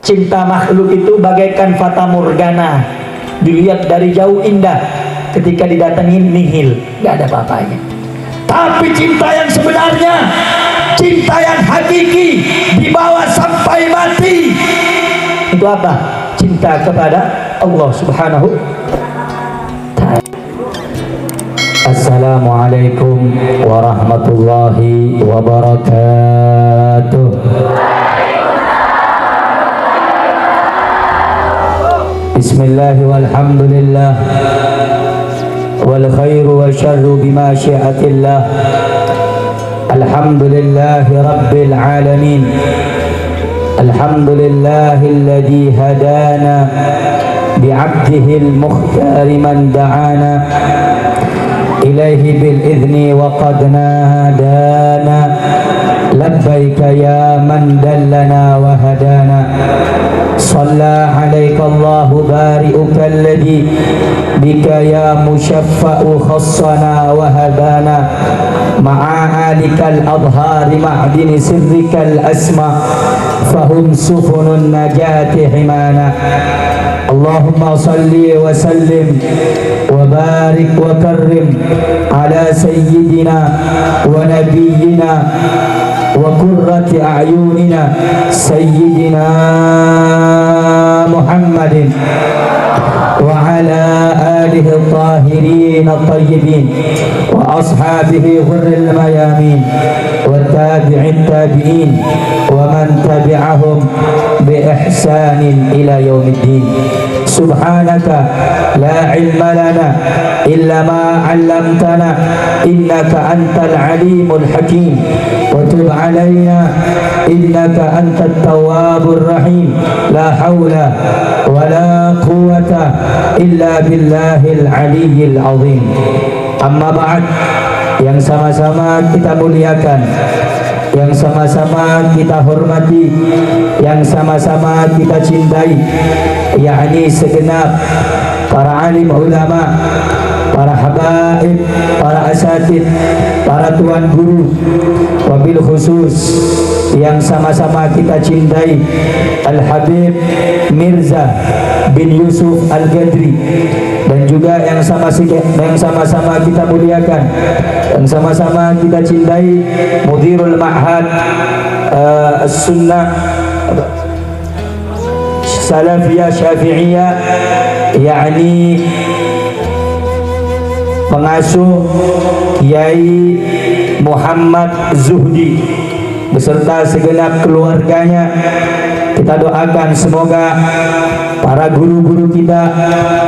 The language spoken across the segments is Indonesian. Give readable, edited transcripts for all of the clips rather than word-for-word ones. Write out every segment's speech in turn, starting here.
Cinta makhluk itu bagaikan fata morgana, dilihat dari jauh indah, ketika didatengin nihil, gak ada apa-apanya. Tapi cinta yang sebenarnya, cinta yang hakiki, dibawa sampai mati, itu apa? Cinta kepada Allah Subhanahu ta'ala. Assalamualaikum warahmatullahi wabarakatuh. Bismillah walhamdulillah wal khairu wa syarru bima syi'atillah. Alhamdulillahi rabbil alamin. Alhamdulillahilladzi hadana bi'abdihil mukhtari man da'ana ilaihi bil idzni wa qad nadana labbaika ya man dallana wa hadana. Shalla alaika Allahu bari'uka alladhi bika ya musyaffa'u khassana wa hadana ma'a alikal adhari ma'dini sirrikal asma fahum sufunun najati himana. Allahumma salli wa sallim wa barik wa karrim ala sayyidina wa nabiyyina wa qurrati a'yunina sayyidina Muhammadin wa ala alihi at-tahirin at-tayyibin wa ashabihi ghurril mayamin wa tabi'in tabi'in wa man tabi'ahum bi ihsanin ila yaumiddin. Subhanaka la ilma lana illa ma 'allamtana innaka antal alimul hakim wa tub alaina innaka antat tawwabur rahim. La haula wa la quwwata illa billahil aliyyil azim. Amma ba'd, yang sama-sama kita muliakan, yang sama-sama kita hormati, yang sama-sama kita cintai, yakni segenap para alim ulama, para habaib, para asatid, para tuan guru, wabil khusus yang sama-sama kita cintai Al-Habib Mirza bin Yusuf Al-Gadri, dan juga yang sama-sama kita muliakan, yang sama-sama kita cintai Mudirul Ma'had As-Sunnah Salafiyah Syafi'iyah, yakni pengasuh Kiai Muhammad Zuhdi beserta segenap keluarganya. Kita doakan semoga para guru-guru kita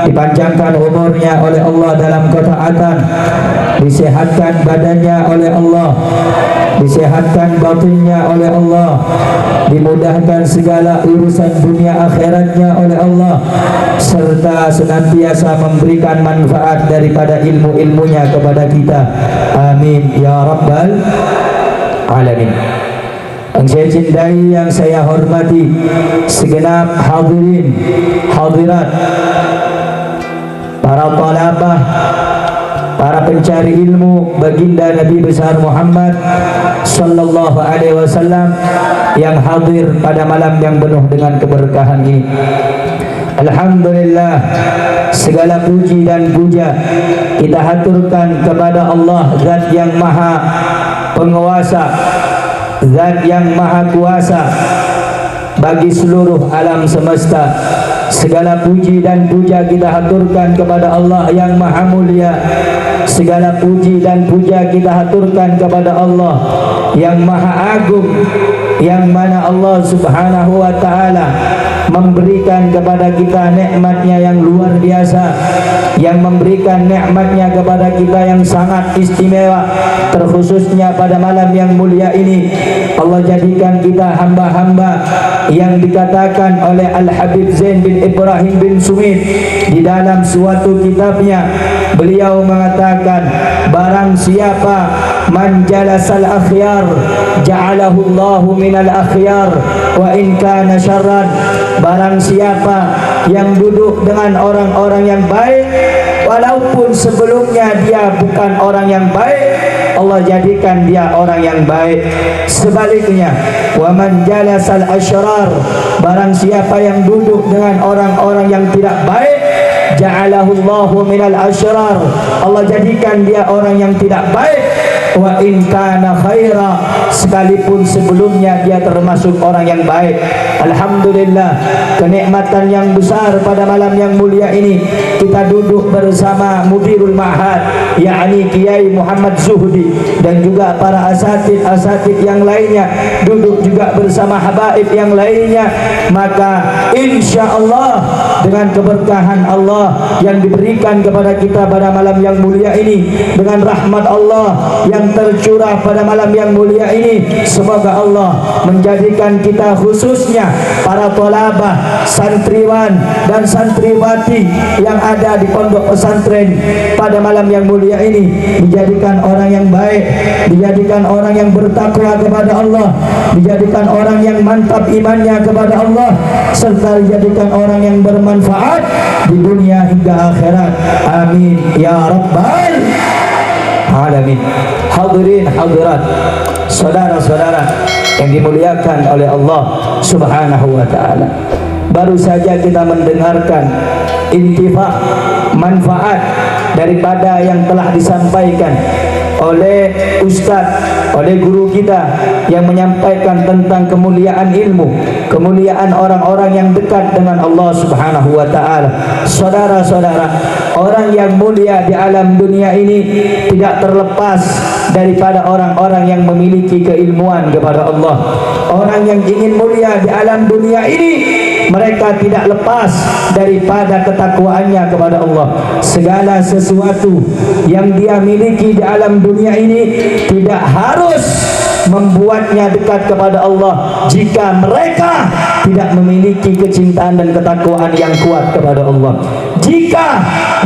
dipanjangkan umurnya oleh Allah dalam ketaatan, disehatkan badannya oleh Allah, disehatkan batinnya oleh Allah, dimudahkan segala urusan dunia akhiratnya oleh Allah, serta senantiasa memberikan manfaat daripada ilmu-ilmunya kepada kita. Amin ya rabbal alamin. Yang saya cintai, yang saya hormati, segenap hadirin hadirat, para talabah, para pencari ilmu baginda Nabi besar Muhammad sallallahu alaihi wasallam yang hadir pada malam yang penuh dengan keberkahan ini. Alhamdulillah, segala puji dan puja kita haturkan kepada Allah, Zat yang Maha Penguasa, Zat yang Maha Kuasa bagi seluruh alam semesta. Segala puji dan puja kita haturkan kepada Allah yang Maha Mulia. Segala puji dan puja kita haturkan kepada Allah yang Maha Agung, yang mana Allah Subhanahu wa ta'ala memberikan kepada kita nikmatnya yang luar biasa, yang memberikan nikmatnya kepada kita yang sangat istimewa, terkhususnya pada malam yang mulia ini. Allah jadikan kita hamba-hamba yang dikatakan oleh Al-Habib Zain bin Ibrahim bin Sumit di dalam suatu kitabnya. Beliau mengatakan, barang siapa man jalasal akhyar ja'alahu Allahu minal akhyar wa in kana syarran. Barang siapa yang duduk dengan orang-orang yang baik, walaupun sebelumnya dia bukan orang yang baik, Allah jadikan dia orang yang baik. Sebaliknya, wa man jalasal asyrar, barang siapa yang duduk dengan orang-orang yang tidak baik, ja'alahu Allahu minal asyrar, Allah jadikan dia orang yang tidak baik. Wa in kana khaira, sekalipun sebelumnya dia termasuk orang yang baik. Alhamdulillah, kenikmatan yang besar pada malam yang mulia ini, kita duduk bersama Mudirul Ma'had, yakni Kiai Muhammad Zuhdi, dan juga para asatid yang lainnya, duduk juga bersama habaib yang lainnya. Maka insya Allah dengan keberkahan Allah yang diberikan kepada kita pada malam yang mulia ini, dengan rahmat Allah yang tercurah pada malam yang mulia ini, semoga Allah menjadikan kita, khususnya para thalabah, santriwan dan santriwati yang ada di pondok pesantren pada malam yang mulia ini, dijadikan orang yang baik, dijadikan orang yang bertakwa kepada Allah, dijadikan orang yang mantap imannya kepada Allah, serta dijadikan orang yang bermanfaat di dunia hingga akhirat. Amin ya rabbal alamin. Hadirin hadirat, saudara-saudara yang dimuliakan oleh Allah Subhanahu wa taala, baru saja kita mendengarkan intifa, manfaat daripada yang telah disampaikan oleh Ustadz, oleh guru kita yang menyampaikan tentang kemuliaan ilmu, kemuliaan orang-orang yang dekat dengan Allah Subhanahu wa taala. Saudara-saudara, orang yang mulia di alam dunia ini tidak terlepas daripada orang-orang yang memiliki keilmuan kepada Allah. Orang yang ingin mulia di alam dunia ini, mereka tidak lepas daripada ketakwaannya kepada Allah. Segala sesuatu yang dia miliki di alam dunia ini tidak harus membuatnya dekat kepada Allah jika mereka tidak memiliki kecintaan dan ketakwaan yang kuat kepada Allah. Jika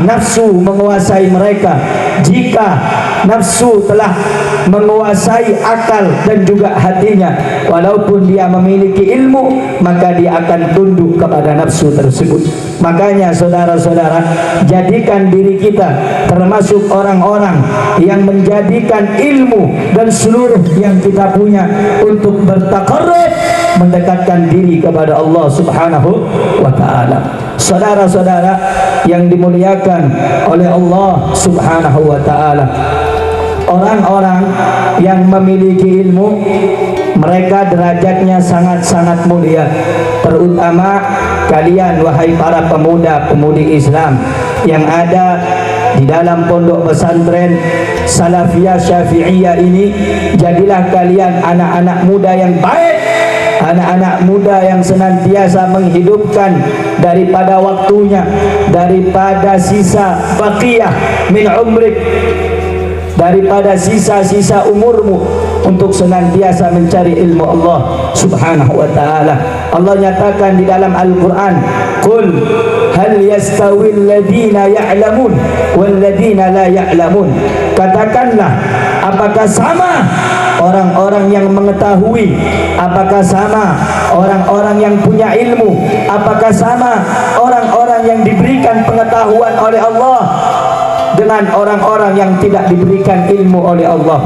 nafsu menguasai mereka, jika nafsu telah menguasai akal dan juga hatinya, walaupun dia memiliki ilmu, maka dia akan tunduk kepada nafsu tersebut. Makanya saudara-saudara, jadikan diri kita termasuk orang-orang yang menjadikan ilmu dan seluruh yang kita punya untuk bertaqarrub, mendekatkan diri kepada Allah Subhanahu wa taala. Saudara-saudara yang dimuliakan oleh Allah Subhanahu wa taala, orang-orang yang memiliki ilmu, mereka derajatnya sangat-sangat mulia. Terutama kalian wahai para pemuda-pemudi Islam yang ada di dalam pondok pesantren Salafiyah Syafi'iyah ini, jadilah kalian anak-anak muda yang baik, anak-anak muda yang senantiasa menghidupkan daripada waktunya, daripada sisa baqiyah min umrik, daripada sisa-sisa umurmu, untuk senantiasa mencari ilmu Allah Subhanahu wa taala. Allah nyatakan di dalam Al-Qur'an, "Qul hal yastawi alladhina ya'lamun wal ladhina la ya'lamun." Katakanlah, apakah sama orang-orang yang mengetahui, apakah sama orang-orang yang punya ilmu, apakah sama orang-orang yang diberikan pengetahuan oleh Allah dengan orang-orang yang tidak diberikan ilmu oleh Allah?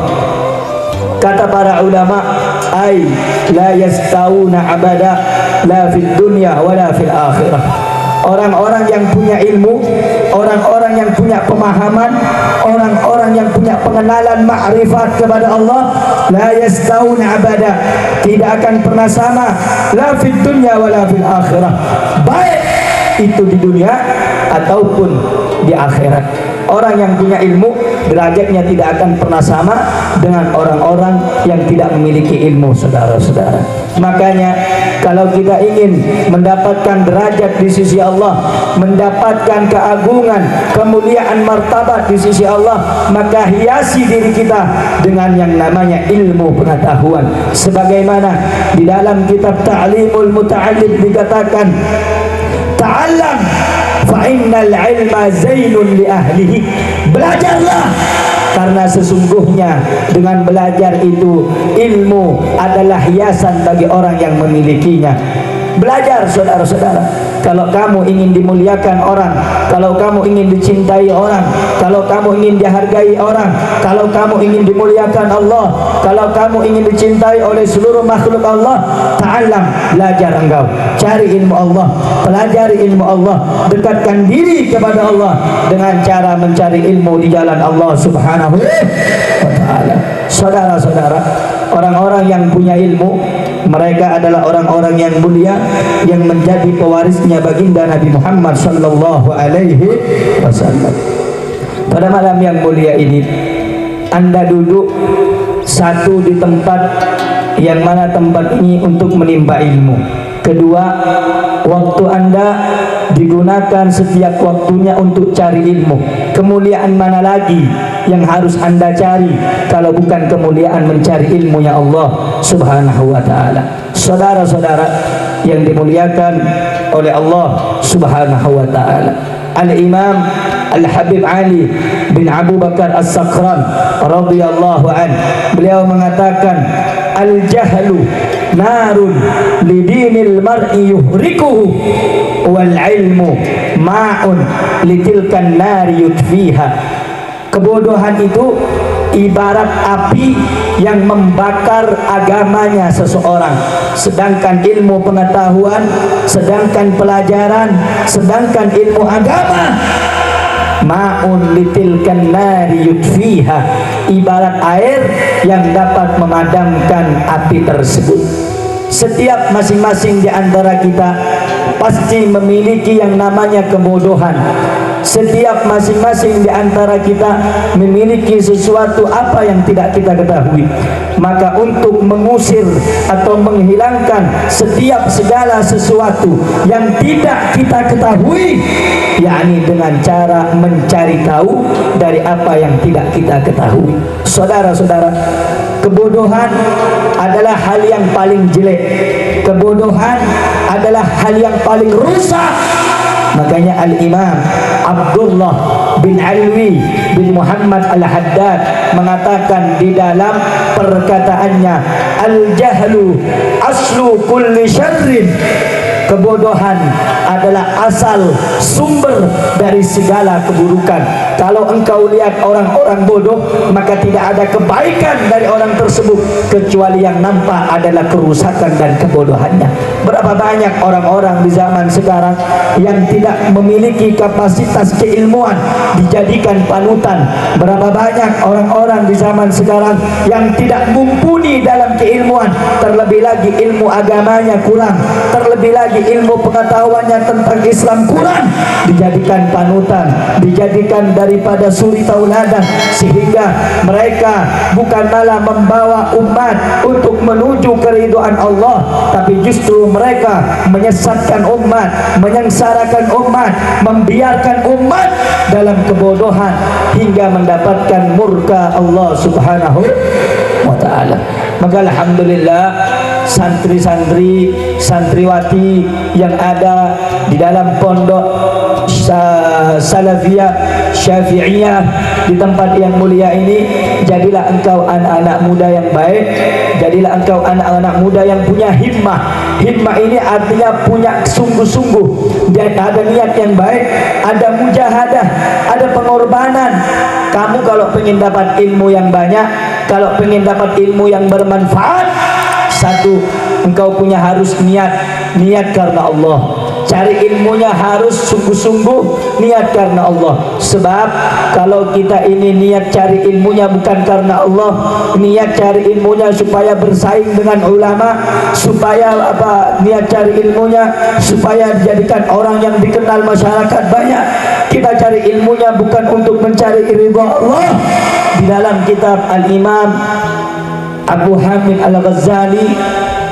Kata para ulama, ay la yastawuna abada la fid dunya wala fil akhirah. Orang-orang yang punya ilmu, orang-orang yang punya pemahaman, orang-orang yang punya pengenalan ma'rifat kepada Allah, la yastawuna abada, tidak akan pernah sama, la fid dunya wala fil akhirah, baik itu di dunia ataupun di akhirat. Orang yang punya ilmu derajatnya tidak akan pernah sama dengan orang-orang yang tidak memiliki ilmu, saudara-saudara. Makanya kalau kita ingin mendapatkan derajat di sisi Allah, mendapatkan keagungan, kemuliaan, martabat di sisi Allah, maka hiasi diri kita dengan yang namanya ilmu pengetahuan. Sebagaimana di dalam kitab Ta'limul Muta'allim dikatakan, ta'allam fa'innal ilma zainun li ahlihi. Belajarlah, karena sesungguhnya dengan belajar itu ilmu adalah hiasan bagi orang yang memilikinya. Belajar saudara-saudara. Kalau kamu ingin dimuliakan orang, kalau kamu ingin dicintai orang, kalau kamu ingin dihargai orang, kalau kamu ingin dimuliakan Allah, kalau kamu ingin dicintai oleh seluruh makhluk Allah, ta'allam, belajar engkau, cari ilmu Allah, pelajari ilmu Allah, dekatkan diri kepada Allah dengan cara mencari ilmu di jalan Allah Subhanahu wa ta'ala. Saudara-saudara, orang-orang yang punya ilmu, mereka adalah orang-orang yang mulia, yang menjadi pewarisnya baginda Nabi Muhammad sallallahu alaihi wasallam. Pada malam yang mulia ini, Anda duduk satu di tempat yang mana tempat ini untuk menimba ilmu. Kedua, waktu Anda digunakan setiap waktunya untuk cari ilmu. Kemuliaan mana lagi yang harus Anda cari kalau bukan kemuliaan mencari ilmunya Allah Subhanahu wa ta'ala. Saudara-saudara yang dimuliakan oleh Allah Subhanahu wa ta'ala, Al-Imam Al-Habib Ali bin Abu Bakar As-Sakran radhiyallahu an, beliau mengatakan, al-jahlu narun lidinil mar'i yuhrikuhu wal ilmu ma'un litilkan nari yutfiha. Kebodohan itu ibarat api yang membakar agamanya seseorang, sedangkan ilmu pengetahuan, sedangkan pelajaran, sedangkan ilmu agama, ma'un litilkan nari yutfiha, ibarat air yang dapat memadamkan api tersebut. Setiap masing-masing di antara kita pasti memiliki yang namanya kebodohan. Setiap masing-masing di antara kita memiliki sesuatu apa yang tidak kita ketahui. Maka untuk mengusir atau menghilangkan setiap segala sesuatu yang tidak kita ketahui, yakni dengan cara mencari tahu dari apa yang tidak kita ketahui. Saudara-saudara, kebodohan adalah hal yang paling jelek. Kebodohan adalah hal yang paling rusak. Makanya Al-Imam Abdullah bin Alwi bin Muhammad Al-Haddad mengatakan di dalam perkataannya, al-jahlu aslu kulli syarrin, kebodohan adalah asal sumber dari segala keburukan. Kalau engkau lihat orang-orang bodoh, maka tidak ada kebaikan dari orang tersebut, kecuali yang nampak adalah kerusakan dan kebodohannya. Berapa banyak orang-orang di zaman sekarang yang tidak memiliki kapasitas keilmuan dijadikan panutan. Berapa banyak orang-orang di zaman sekarang yang tidak mumpuni dalam keilmuan, terlebih lagi ilmu agamanya kurang, terlebih lagi ilmu pengetahuannya tentang Islam kurang, dijadikan panutan, dijadikan daripada suri tauladan, sehingga mereka bukan malah membawa umat untuk menuju keridhaan Allah, tapi justru mereka menyesatkan umat, menyengsarakan umat, membiarkan umat dalam kebodohan hingga mendapatkan murka Allah Subhanahu wa ta'ala. Maka alhamdulillah, santri-santri, santriwati yang ada di dalam pondok Salafiyah Syafi'iyah di tempat yang mulia ini, jadilah engkau anak-anak muda yang baik, jadilah engkau anak-anak muda yang punya himmah. Himmah ini artinya punya sungguh-sungguh, dan ada niat yang baik, ada mujahadah, ada pengorbanan. Kamu kalau ingin dapat ilmu yang banyak, kalau ingin dapat ilmu yang bermanfaat, satu, engkau punya harus niat karena Allah. Cari ilmunya harus sungguh-sungguh, niat karena Allah. Sebab kalau kita ini niat cari ilmunya bukan karena Allah, niat cari ilmunya supaya bersaing dengan ulama, supaya apa, niat cari ilmunya supaya dijadikan orang yang dikenal masyarakat banyak, kita cari ilmunya bukan untuk mencari ridha Allah. Di dalam kitab Al-Imam Abu Hamid Al-Ghazali,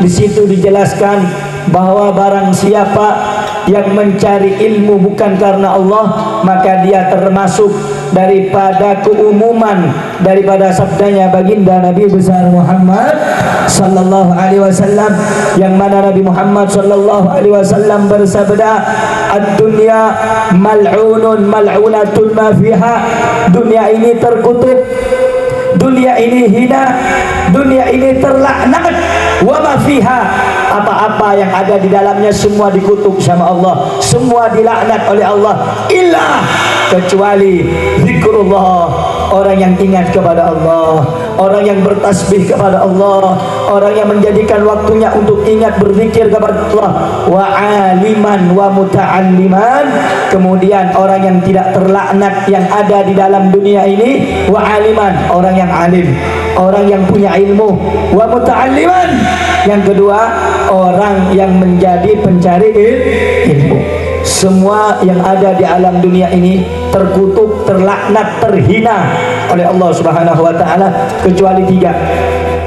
di situ dijelaskan bahwa barang siapa yang mencari ilmu bukan karena Allah, maka dia termasuk daripada keumuman daripada sabdanya baginda Nabi besar Muhammad sallallahu alaihi wasallam, yang mana Nabi Muhammad sallallahu alaihi wasallam bersabda, ad-dunya mal'unun mal'unatun ma fiha, dunia ini terkutuk, dunia ini hina, dunia ini terlaknat, wa ma fiha, apa-apa yang ada di dalamnya semua dikutuk sama Allah, semua dilaknat oleh Allah, illa kecuali zikrullah, orang yang ingat kepada Allah, orang yang bertasbih kepada Allah, orang yang menjadikan waktunya untuk ingat berzikir kepada Allah, wa aliman wa muta'alliman, kemudian orang yang tidak terlaknat yang ada di dalam dunia ini, wa aliman, orang yang alim, orang yang punya ilmu, wa muta'alliman, yang kedua orang yang menjadi pencari ilmu. Semua yang ada di alam dunia ini terkutuk, terlaknat, terhina oleh Allah Subhanahu wa taala kecuali tiga.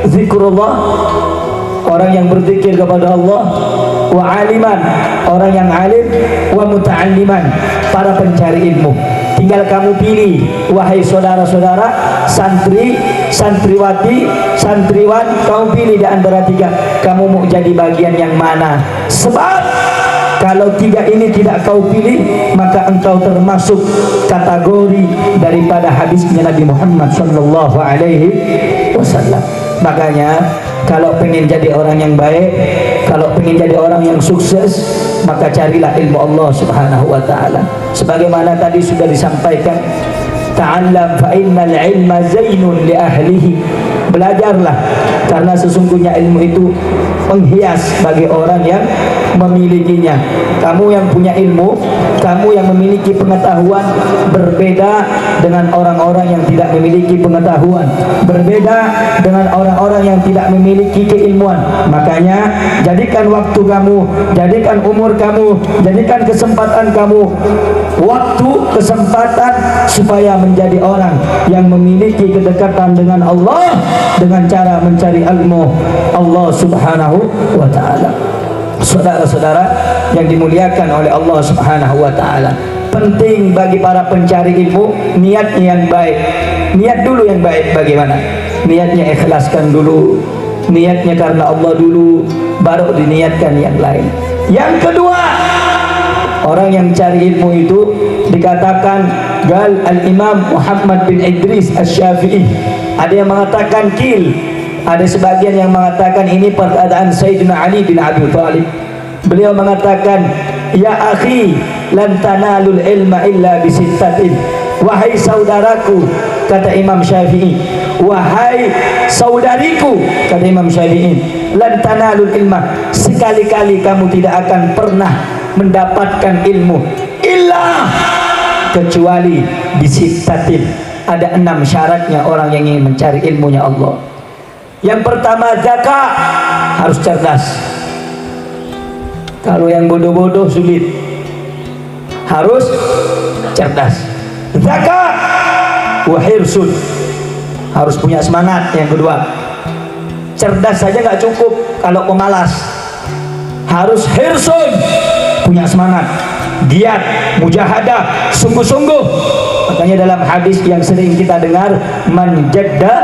Zikrullah, orang yang berzikir kepada Allah, wa aliman, orang yang alim, wa muta'alliman, para pencari ilmu. Tinggal kamu pilih, wahai saudara-saudara, santri, santriwati, santriwan, kamu pilih di antara tiga, kamu mau jadi bagian yang mana. Sebab kalau tiga ini tidak kau pilih, maka engkau termasuk kategori daripada hadisnya Nabi Muhammad sallallahu alaihi wasallam. Makanya kalau pengen jadi orang yang baik, kalau pengen jadi orang yang sukses, maka carilah ilmu Allah Subhanahu wa taala. Sebagaimana tadi sudah disampaikan, ta'allam fa innal ilma zainun li ahlihi. Belajarlah karena sesungguhnya ilmu itu penghias bagi orang yang memilikinya. Kamu yang punya ilmu, kamu yang memiliki pengetahuan, berbeda dengan orang-orang yang tidak memiliki pengetahuan, berbeda dengan orang-orang yang tidak memiliki keilmuan. Makanya jadikan waktu kamu, jadikan umur kamu, jadikan kesempatan kamu, waktu, kesempatan, supaya menjadi orang yang memiliki kedekatan dengan Allah dengan cara mencari ilmu Allah Subhanahu wa taala. Saudara-saudara yang dimuliakan oleh Allah Subhanahu wa taala, penting bagi para pencari ilmu niatnya yang baik. Niat dulu yang baik bagaimana? Niatnya ikhlaskan dulu, niatnya karena Allah dulu, baru diniatkan yang lain. Yang kedua, orang yang cari ilmu itu dikatakan gal al-Imam Muhammad bin Idris Asy-Syafi'i. Ada yang mengatakan kil, ada sebagian yang mengatakan ini perkataan Sayyidina Ali bin Abi Thalib. Beliau mengatakan, ya akhi, lan tanalul ilma illa bisittatin. Wahai saudaraku, kata Imam Syafi'i, wahai saudariku, kata Imam Syafi'i, lan tanalul ilma, sekali-kali kamu tidak akan pernah mendapatkan ilmu illa kecuali bisittatin. Ada 6 syaratnya orang yang ingin mencari ilmunya Allah. Yang pertama, zakat, harus cerdas. Kalau yang bodoh-bodoh sulit, harus cerdas. Zakat wa hirsun, harus punya semangat. Yang kedua, cerdas saja nggak cukup kalau pemalas, harus hirsun, punya semangat, giat, mujahadah, sungguh-sungguh. Makanya dalam hadis yang sering kita dengar, man jadda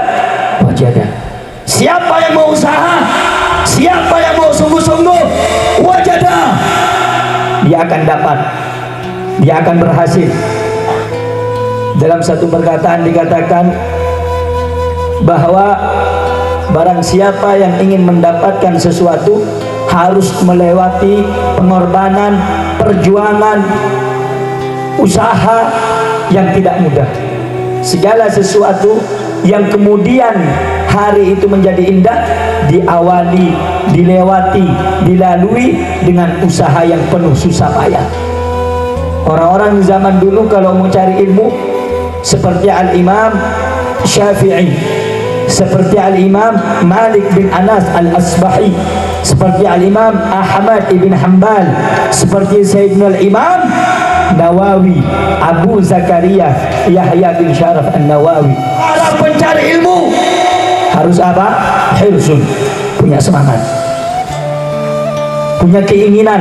wajada. Siapa yang mau usaha, siapa yang mau sungguh-sungguh, wajada, dia akan dapat, dia akan berhasil. Dalam satu perkataan dikatakan bahwa barang siapa yang ingin mendapatkan sesuatu harus melewati pengorbanan, perjuangan, usaha yang tidak mudah. Segala sesuatu yang kemudian hari itu menjadi indah diawali, dilewati, dilalui dengan usaha yang penuh susah payah. Orang-orang zaman dulu kalau mau cari ilmu seperti Al-Imam Syafi'i, seperti Al-Imam Malik bin Anas Al-Asbahi, seperti Al-Imam Ahmad ibn Hanbal, seperti Sayyidina Al-Imam Nawawi, Abu Zakaria Yahya bin Syaraf An-Nawawi. Para pencari ilmu harus apa? Hirsun, punya semangat, punya keinginan.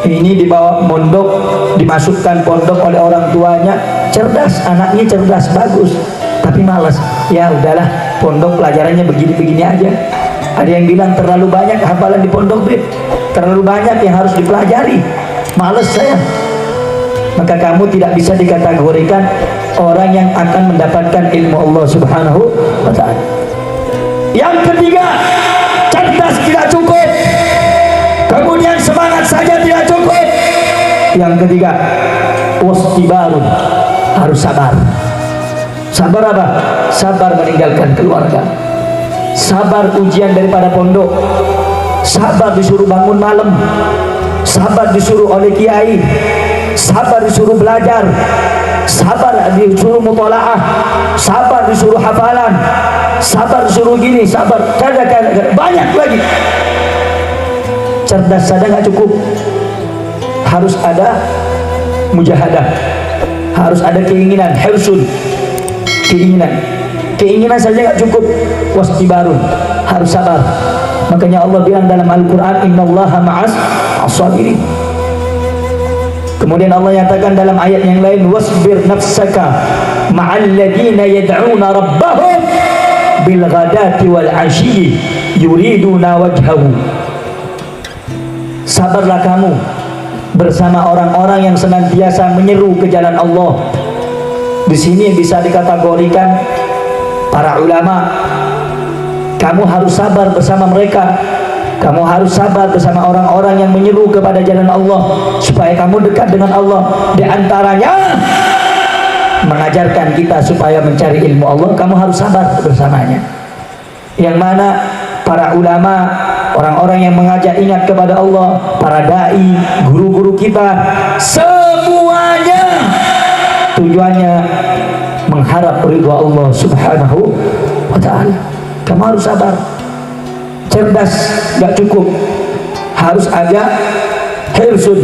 Ini dibawa mondok, dimasukkan pondok oleh orang tuanya, cerdas, anaknya cerdas, bagus, tapi malas. Ya udahlah, pondok pelajarannya begini-begini aja. Ada yang bilang terlalu banyak hafalan di pondok, Beb, terlalu banyak yang harus dipelajari, males saya. Maka kamu tidak bisa dikategorikan orang yang akan mendapatkan ilmu Allah Subhanahu wa ta'ala. Yang ketiga, cerdas tidak cukup, Yang ketiga, wastibarun, harus sabar. Sabar apa? Sabar meninggalkan keluarga, sabar ujian daripada pondok, sabar disuruh bangun malam, sabar disuruh oleh kiai, sabar disuruh belajar, sabar disuruh mutalaah, sabar disuruh hafalan, sabar disuruh gini, sabar banyak lagi. Cerdas saja nggak cukup, harus ada mujahadah, harus ada keinginan, hirsun, keinginan saja nggak cukup, wastibarun, harus sabar. Makanya Allah bilang dalam Al-Quran, innallaha ma'as as-sabirin. Kemudian Allah nyatakan dalam ayat yang lain, wasbir nafsaka ma'al ladina yad'una rabbahum bil ghadati wal 'ashyi yuriduna wajhahu. Sabarlah kamu bersama orang-orang yang senantiasa menyeru ke jalan Allah. Di sini bisa dikategorikan para ulama. Kamu harus sabar bersama mereka. Kamu harus sabar bersama orang-orang yang menyeru kepada jalan Allah supaya kamu dekat dengan Allah. Di antaranya mengajarkan kita supaya mencari ilmu Allah, kamu harus sabar bersamanya. Yang mana para ulama, orang-orang yang mengajak ingat kepada Allah, para dai, guru-guru kita, semuanya tujuannya mengharap ridha Allah subhanahu wa ta'ala. Kamu harus sabar. Cerdas gak cukup, harus ada hirsun,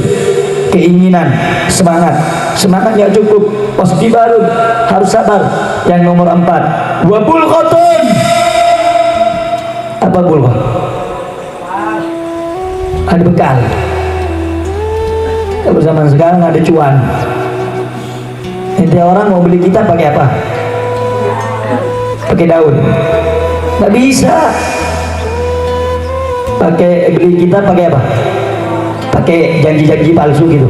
keinginan, semangat. Semangat gak cukup, wasdibarun, harus sabar. Yang nomor 4, wa bulghatun. Apa bulghah? Ada bekal. Kalau zaman sekarang ada cuan. Nanti orang mau beli kita pakai apa? Pakai daun. Nggak bisa. Pakai beli kita pakai apa? Pakai janji-janji palsu gitu.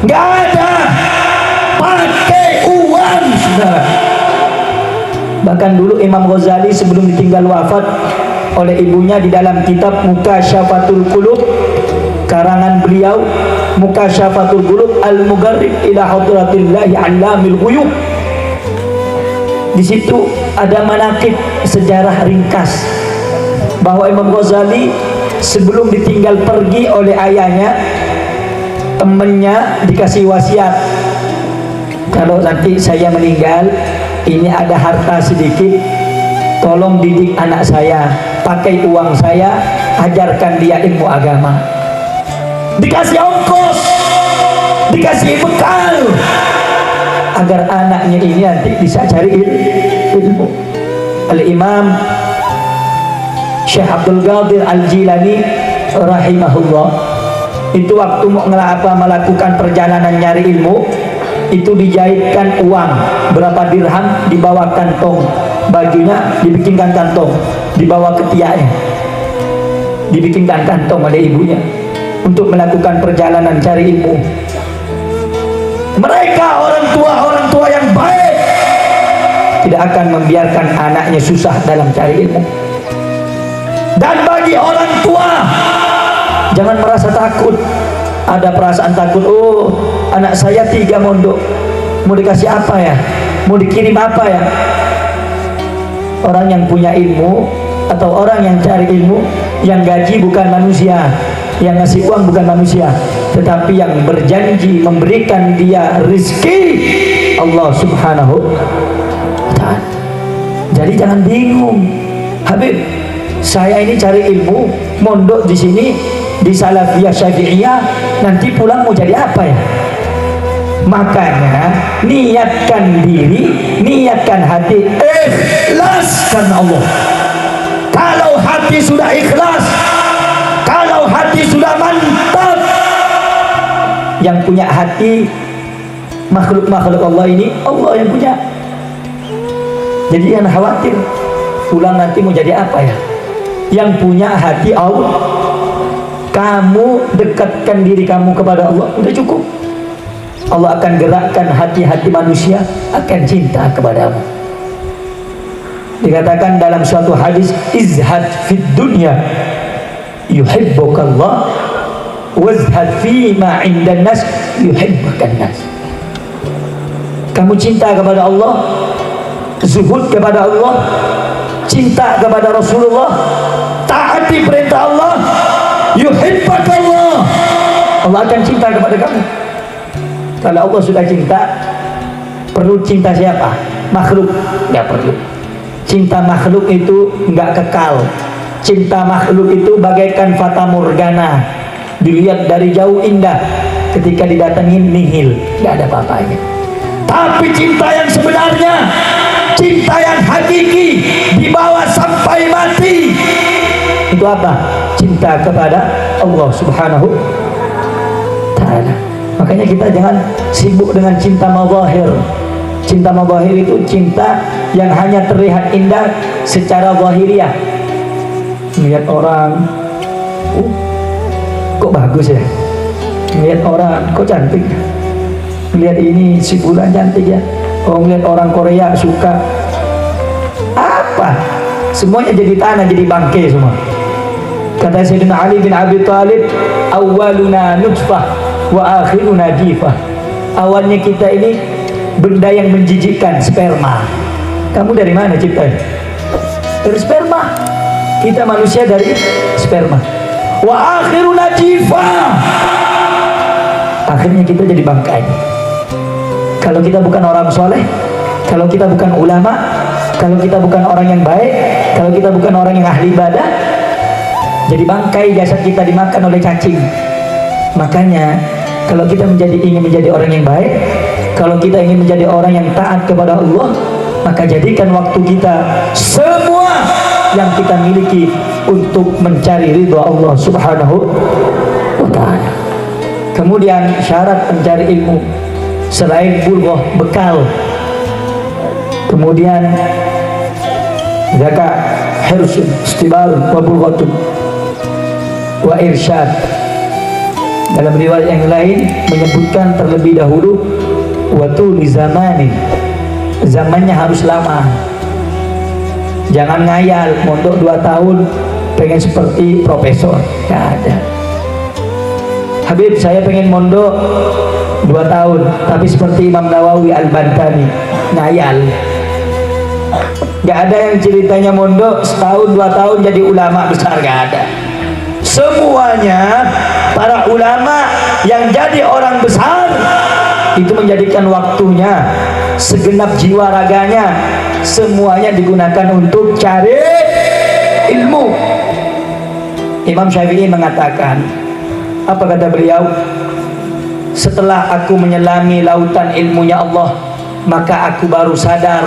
Nggak ada. Pakai uang, saudara. Bahkan dulu Imam Ghazali sebelum ditinggal wafat oleh ibunya, di dalam kitab Mukasyafatul Qulub karangan beliau, Mukasyafatul Qulub Al-Mugharrib ila Hadratillahi Allamil Ghuyub, di situ ada manaqib, sejarah ringkas bahwa Imam Ghazali sebelum ditinggal pergi oleh ayahnya, temannya dikasih wasiat, kalau nanti saya meninggal ini ada harta sedikit, tolong didik anak saya, pakai uang saya, ajarkan dia ilmu agama. Dikasih ongkos, dikasih bekal, agar anaknya ini nanti bisa cari ilmu. Al-Imam Syekh Abdul Qadir Al-Jilani rahimahullah, itu waktu mau melakukan perjalanan nyari ilmu, itu dijahitkan uang berapa dirham, dibawa kantong, bajunya dibikinkan kantong, dibawa ketiaknya, dibikinkan kantong oleh ibunya untuk melakukan perjalanan cari ilmu. Mereka orang tua yang baik tidak akan membiarkan anaknya susah dalam cari ilmu. Dan bagi orang tua, jangan merasa takut. Ada perasaan takut, oh anak saya 3 mondok, mau dikasih apa ya, mau dikirim apa ya. Orang yang punya ilmu atau orang yang cari ilmu, yang gaji bukan manusia, yang ngasih uang bukan manusia, tetapi yang berjanji memberikan dia rezeki Allah subhanahu wa ta'ala. Jadi jangan bingung, Habib, saya ini cari ilmu, mondok di sini di Salafiyah Syafi'iyah, nanti pulang mau jadi apa ya? Makanya niatkan diri, niatkan hati, ikhlaskan Allah. Kalau hati sudah ikhlas, kalau hati sudah mantap, yang punya hati makhluk-makhluk Allah ini, Allah yang punya. Jadi jangan khawatir pulang nanti mau jadi apa ya. Yang punya hati Allah. Kamu dekatkan diri kamu kepada Allah, udah cukup. Allah akan gerakkan hati-hati manusia akan cinta kepadamu. Dikatakan dalam suatu hadis, izhad fid dunya yuhibbukallah wazhad fima 'indan nas yuhibbukan nas. Kamu cinta kepada Allah, zuhud kepada Allah, cinta kepada Rasulullah, taati perintah Allah, yuhibbukallah, Allah akan cinta kepada kamu. Kalau Allah sudah cinta, perlu cinta siapa? Makhluk? Nggak perlu. Cinta makhluk itu nggak kekal. Cinta makhluk itu bagaikan fata morgana, dilihat dari jauh indah, ketika didatengin nihil, nggak ada apa-apanya. Tapi cinta yang sebenarnya, cinta yang hakiki, dibawa sampai mati, itu apa? Cinta kepada Allah Subhanahu Ta'ala. Makanya kita jangan sibuk dengan cinta mazahir. Cinta mazahir itu cinta yang hanya terlihat indah secara zahiriah. Melihat orang, kok bagus ya? Melihat orang, kok cantik. Melihat ini si bulan cantik ya. Oh, melihat orang Korea suka. Apa? Semuanya jadi tanah, jadi bangkai semua. Kata Sayyidina Ali bin Abi Thalib, awaluna nutfah wa akhiruna jifah. Awalnya kita ini benda yang menjijikkan, sperma. Kamu dari mana ciptanya? Dari sperma. Kita manusia dari sperma. Wa akhiruna jifah. Akhirnya kita jadi bangkai. Kalau kita bukan orang soleh, kalau kita bukan ulama, kalau kita bukan orang yang baik, kalau kita bukan orang yang ahli ibadah, jadi bangkai, jasad kita dimakan oleh cacing. Makanya kalau kita ingin menjadi orang yang baik, kalau kita ingin menjadi orang yang taat kepada Allah, maka jadikan waktu kita semua yang kita miliki untuk mencari ridha Allah Subhanahu wa Ta'ala. Kemudian syarat mencari ilmu selain bulughah, bekal, kemudian zakat, hirsun, istibar, wa bulghatun, wa irsyad. Dalam riwayat yang lain menyebutkan terlebih dahulu waktu di zamanin, zamannya harus lama. Jangan ngayal mondok 2 tahun pengen seperti profesor, nggak ada. Habib, saya pengen mondok 2 tahun tapi seperti Imam Nawawi Al-Bantani, ngayal. Nggak ada yang ceritanya mondok setahun 2 tahun jadi ulama besar, nggak ada. Semuanya para ulama yang jadi orang besar itu menjadikan waktunya, segenap jiwa raganya, semuanya digunakan untuk cari ilmu. Imam Syafi'i mengatakan, apa kata beliau? Setelah aku menyelami lautan ilmunya Allah, maka aku baru sadar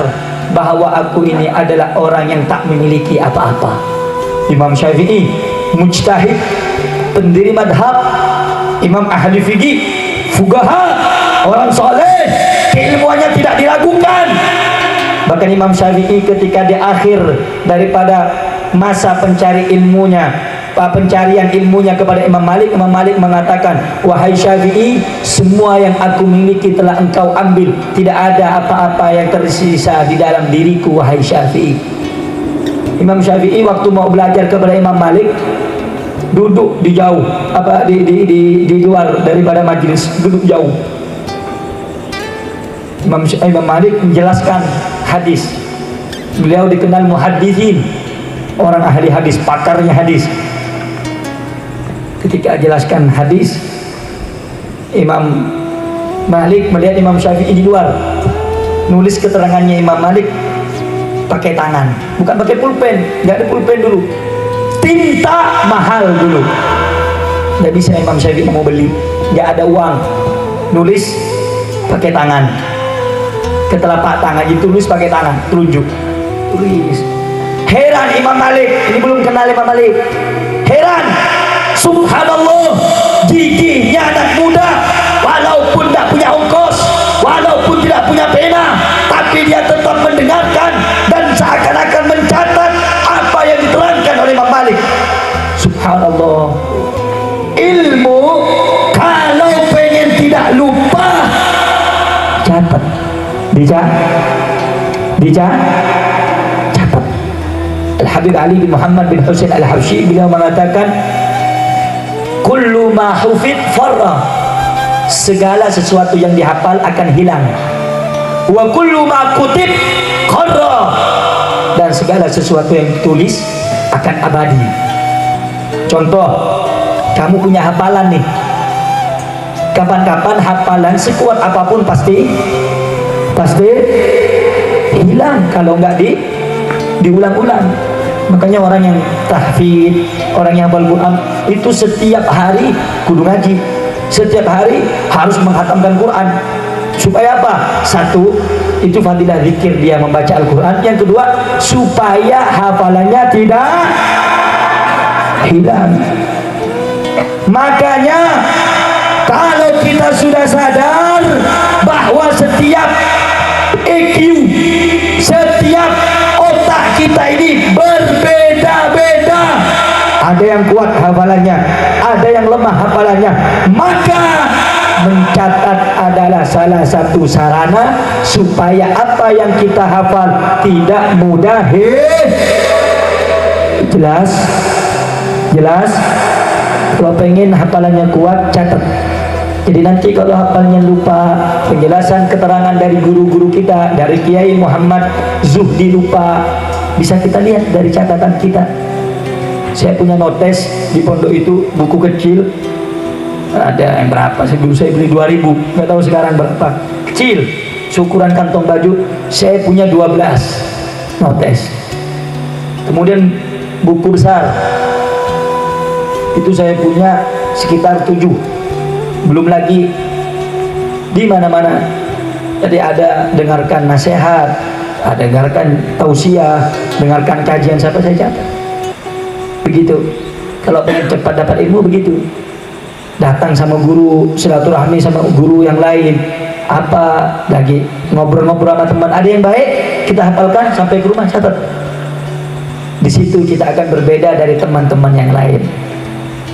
bahwa aku ini adalah orang yang tak memiliki apa-apa. Imam Syafi'i, mujtahid, pendiri madhab, imam ahli fikih, fuqaha, orang soleh, keilmuannya tidak diragukan. Bahkan Imam Syafi'i ketika di akhir daripada masa pencarian ilmunya kepada Imam Malik, Imam Malik mengatakan, wahai Syafi'i, semua yang aku miliki telah engkau ambil, tidak ada apa-apa yang tersisa di dalam diriku, wahai Syafi'i. Imam Syafi'i waktu mau belajar kepada Imam Malik, duduk di jauh, di luar daripada majelis, duduk jauh. Imam Malik menjelaskan hadis. Beliau dikenal muhaddithin, orang ahli hadis, pakarnya hadis. Ketika jelaskan hadis, Imam Malik melihat Imam Syafi'i di luar, nulis keterangannya Imam Malik pakai tangan, bukan pakai pulpen. Nggak ada pulpen dulu, tinta mahal dulu. Nggak bisa Imam Syafi'i mau beli, nggak ada uang, nulis pakai tangan, ke telapak tangan, ditulis pakai tangan, telunjuk, tulis. Heran Imam Malik, ini belum kenal Imam Malik, heran, subhanallah, gigihnya anak muda, walaupun tidak punya ongkos, walaupun tidak punya pena, tapi dia tetap mendengarkan dan seakan-akan mencatat apa yang diterangkan oleh Imam Malik. Subhanallah. Ilmu kalau pengen tidak lupa, catat, catat. Al-Habib Ali bin Muhammad bin Husain Al-Habsyi, beliau mengatakan, kullu ma hufid farra, segala sesuatu yang dihafal akan hilang. Wa kullu ma kutib qarra, dan segala sesuatu yang ditulis akan abadi. Contoh, kamu punya hafalan nih, kapan-kapan hafalan sekuat apapun pasti hilang kalau nggak diulang-ulang. Makanya orang yang tahfidz, orang yang hafal Quran itu setiap hari kudu ngaji, setiap hari harus menghatamkan Quran. Supaya apa? Satu, itu fadilah zikir dia membaca Al-Quran. Yang kedua, supaya hafalannya tidak hilang. Makanya kalau kita sudah sadar bahwa setiap EQ, setiap otak kita ini berbeda-beda, ada yang kuat hafalannya, ada yang lemah hafalannya, maka mencatat adalah salah satu sarana supaya apa yang kita hafal tidak mudah jelas. Kalau pengen hafalannya kuat, catat. Jadi nanti kalau hafalnya lupa, penjelasan keterangan dari guru-guru kita, dari Kiai Muhammad Zuhdi lupa, bisa kita lihat dari catatan kita. Saya punya notes di pondok itu, buku kecil, ada yang berapa sih, dulu saya beli 2000, nggak tahu sekarang berapa, kecil, ukuran kantong baju. Saya punya 12 notes. Kemudian buku besar itu saya punya sekitar 7, belum lagi di mana-mana. Jadi ada dengarkan nasihat, ada dengarkan tausiah, dengarkan kajian siapa, saya catat. Begitu. Kalau pengen cepat dapat ilmu begitu, datang sama guru, silaturahmi sama guru yang lain, apa lagi ngobrol-ngobrol sama teman, ada yang baik kita hafalkan sampai ke rumah, catat. Di situ kita akan berbeda dari teman-teman yang lain.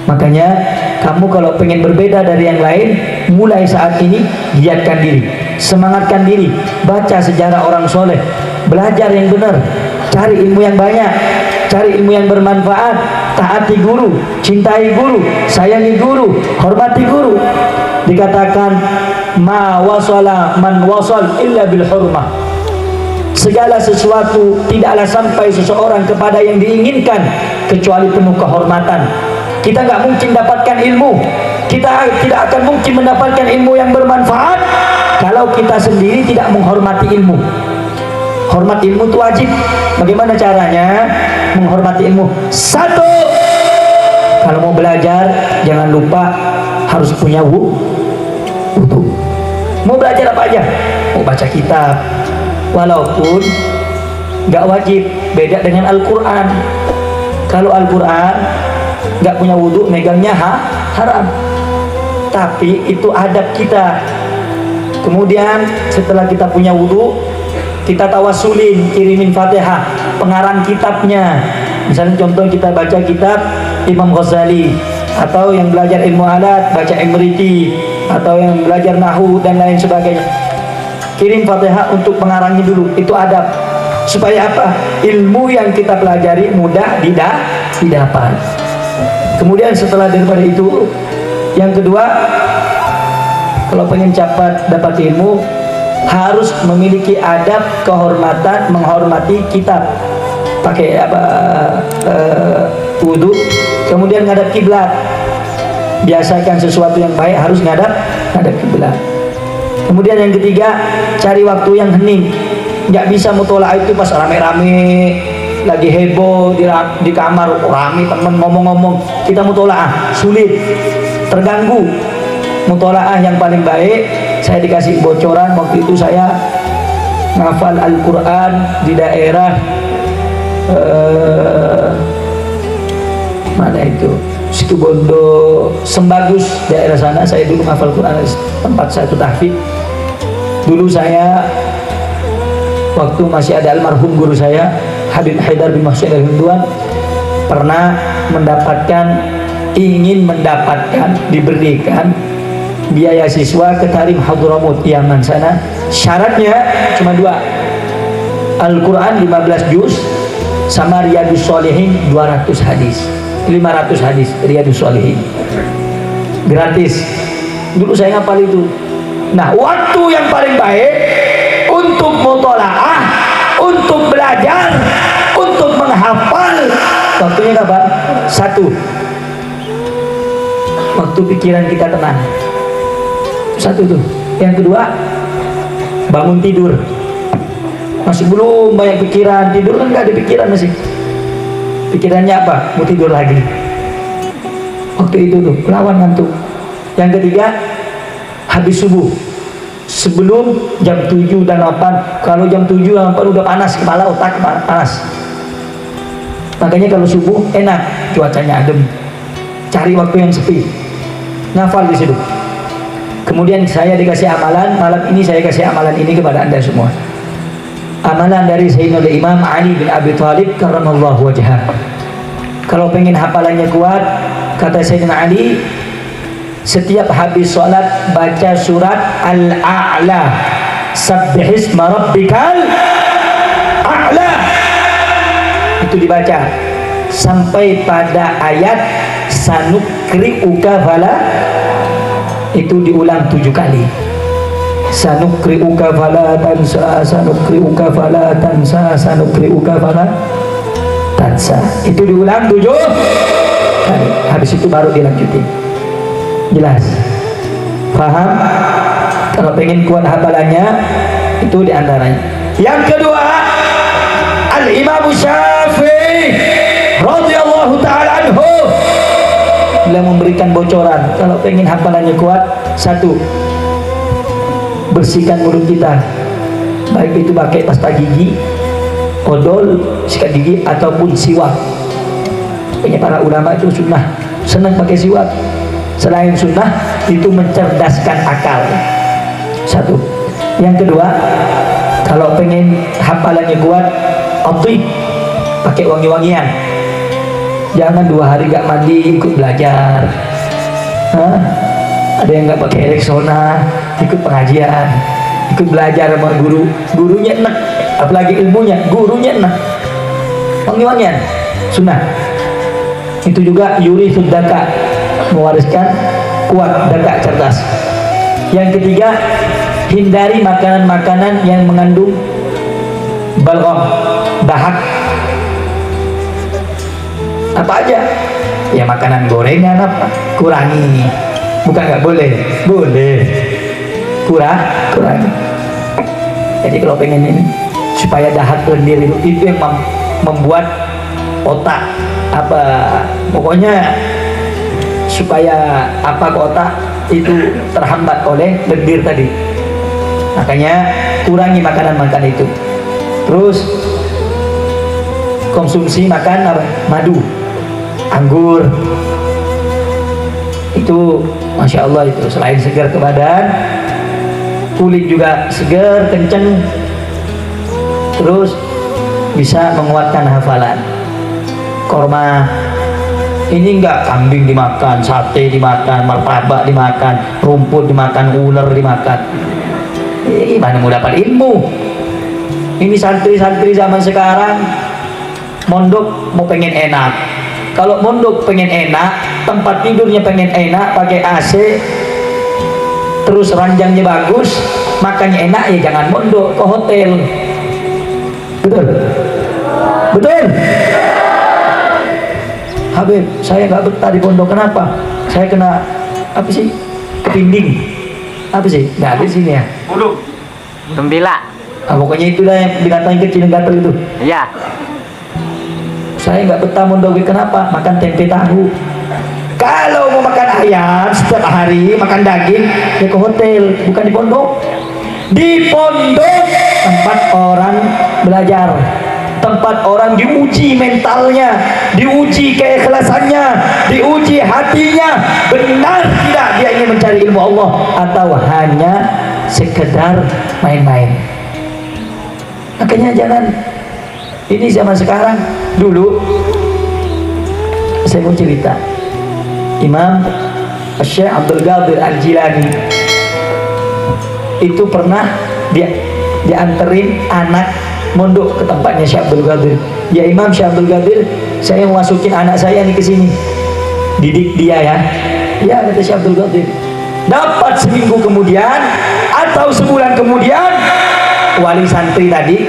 Makanya kamu kalau pengen berbeda dari yang lain, mulai saat ini giatkan diri, semangatkan diri, baca sejarah orang soleh, belajar yang benar, cari ilmu yang banyak, cari ilmu yang bermanfaat, taati guru, cintai guru, sayangi guru, hormati guru. Dikatakan ma wasala man wasal illa bil hurmah, segala sesuatu tidaklah sampai seseorang kepada yang diinginkan kecuali penuh kehormatan. Kita nggak mungkin dapatkan ilmu, kita tidak akan mungkin mendapatkan ilmu yang bermanfaat kalau kita sendiri tidak menghormati ilmu. Hormat ilmu itu wajib. Bagaimana caranya menghormati ilmu? Satu, kalau mau belajar jangan lupa harus punya wudu. Mau belajar apa aja, mau baca kitab, walaupun nggak wajib, beda dengan Al-Quran. Kalau Al-Quran nggak punya wudhu, megangnya haram, tapi itu adab kita. Kemudian setelah kita punya wudhu, kita tawasulin, kirimin Fatihah, pengarang kitabnya. Misalnya contoh kita baca kitab Imam Ghazali, atau yang belajar ilmu alat baca Imriti, atau yang belajar nahu dan lain sebagainya, kirim Fatihah untuk pengarangnya dulu. Itu adab, supaya apa? Ilmu yang kita pelajari mudah didapat. Kemudian setelah daripada itu, yang kedua, kalau pengen cepat dapat ilmu, harus memiliki adab kehormatan, menghormati kitab, pakai apa, wudu, kemudian ngadap kiblat. Biasakan sesuatu yang baik harus ngadap kiblat. Kemudian yang ketiga, cari waktu yang hening. Nggak bisa mutola'ah itu pas rame-rame lagi heboh di kamar, rame temen ngomong-ngomong, kita mutola'ah sulit, terganggu. Mutola'ah yang paling baik, saya dikasih bocoran waktu itu saya ngafal Al-Quran di daerah mana itu, Situbondo, Sembagus, daerah sana. Saya dulu ngafal Quran, tempat saya itu tahfidz. Dulu saya waktu masih ada almarhum guru saya Habib Haidar bin Mahsyid Al-Hinduan, pernah ingin mendapatkan, diberikan biaya siswa ke Tarim Hadramut Yaman sana. Syaratnya cuma 2, Al-Quran 15 juz sama Riyadus Shalihin 200 hadis, 500 hadis Riyadus Shalihin, gratis. Dulu saya ngapal itu. Nah, waktu yang paling baik untuk mutolaah, untuk belajar, untuk menghafal, waktunya kapan? Satu, waktu pikiran kita tenang. Satu tuh. Yang kedua, bangun tidur. Masih belum banyak pikiran, tidur kan nggak ada pikiran masih. Pikirannya apa? Mau tidur lagi. Waktu itu tuh, lawan ngantuk. Yang ketiga, habis subuh. Sebelum jam 7 dan 8. Kalau jam 7 dan 8 udah panas, kepala otak panas. Makanya kalau subuh enak, cuacanya adem. Cari waktu yang sepi. Ngafal di situ. Kemudian saya dikasih amalan, malam ini saya kasih amalan ini kepada Anda semua. Amalan dari Sayyidina Imam Ali bin Abi Thalib karramallahu wajhah. Kalau pengen hafalannya kuat, kata Sayyidina Ali, setiap habis sholat baca surat Al-A'la, Sabbihisma Rabbikal A'la. Itu dibaca sampai pada ayat Sanukri'uka fala. Itu diulang 7 kali. Sanukri'uka fala tansa, sanukri'uka fala tansa, sanukri'uka fala tansa. Itu diulang 7 kali. Habis itu baru dilanjutin. Jelas? Paham? Kalau pengen kuat hafalannya, itu diantaranya. Yang kedua, Al-Imam Syafi'i radhiyallahu ta'ala anhu beliau memberikan bocoran. Kalau pengen hafalannya kuat, satu, bersihkan mulut kita, baik itu pakai pasta gigi, odol, sikat gigi, ataupun siwak. Punya para ulama itu sunnah, senang pakai siwak. Selain sunnah, itu mencerdaskan akal. Satu. Yang kedua, kalau pengen hafalannya kuat, atib, pakai wangi-wangian. Jangan 2 hari gak mandi ikut belajar. Hah? Ada yang gak pakai Rexona ikut pengajian, ikut belajar sama guru, gurunya enak, apalagi ilmunya, gurunya enak. Wangi-wangian, sunnah. Itu juga yuri sudaka, mewariskan kuat, daka, cerdas. Yang ketiga, hindari makanan-makanan yang mengandung balgham, dahak. Apa aja? Ya makanan gorengan apa? Kurangi. Bukan nggak boleh, boleh. Kurangi. Jadi kalau pengen ini supaya dahak lendir itu yang membuat otak apa, pokoknya supaya apa ke otak itu terhambat oleh lendir tadi. Makanya kurangi makanan-makanan itu. Terus konsumsi makan apa? Madu, anggur. Itu Masya Allah, itu selain segar ke badan, kulit juga segar, kenceng, terus bisa menguatkan hafalan. Korma ini enggak kambing dimakan, sate dimakan, martabak dimakan, rumput dimakan, ular dimakan. Gimana mau dapat ilmu? Ini santri-santri zaman sekarang mondok mau pengen enak. Kalau mondok pengen enak, tempat tidurnya pengen enak, pakai AC, terus ranjangnya bagus, makannya enak, ya jangan mondok, ke hotel. Betul? Betul? Habib, saya nggak betah di pondok. Kenapa? Saya kena apa sih? Kepinding. Apa sih? Nggak ada di sini ya? Burung. Gembila. Nah, pokoknya itulah yang binatang kecil yang gatel itu. Iya. Saya nggak betah mondok. Kenapa? Makan tempe tahu. Kalau mau makan ayam setiap hari, makan daging, ya ke hotel, bukan di pondok. Di pondok tempat orang belajar, tempat orang diuji mentalnya, diuji keikhlasannya, diuji hatinya, benar tidak dia ingin mencari ilmu Allah atau hanya sekedar main-main. Makanya jangan, ini zaman sekarang. Dulu saya mau cerita, Imam Syekh Abdul Qadir Al-Jilani itu pernah dianterin anak mondok ke tempatnya Syekh Abdul Qadir. Ya Imam Syekh Abdul Qadir, saya mau masukin anak saya nih ke sini, didik dia ya. Ya kata Syekh Abdul Qadir. Dapat seminggu kemudian atau sebulan kemudian, wali santri tadi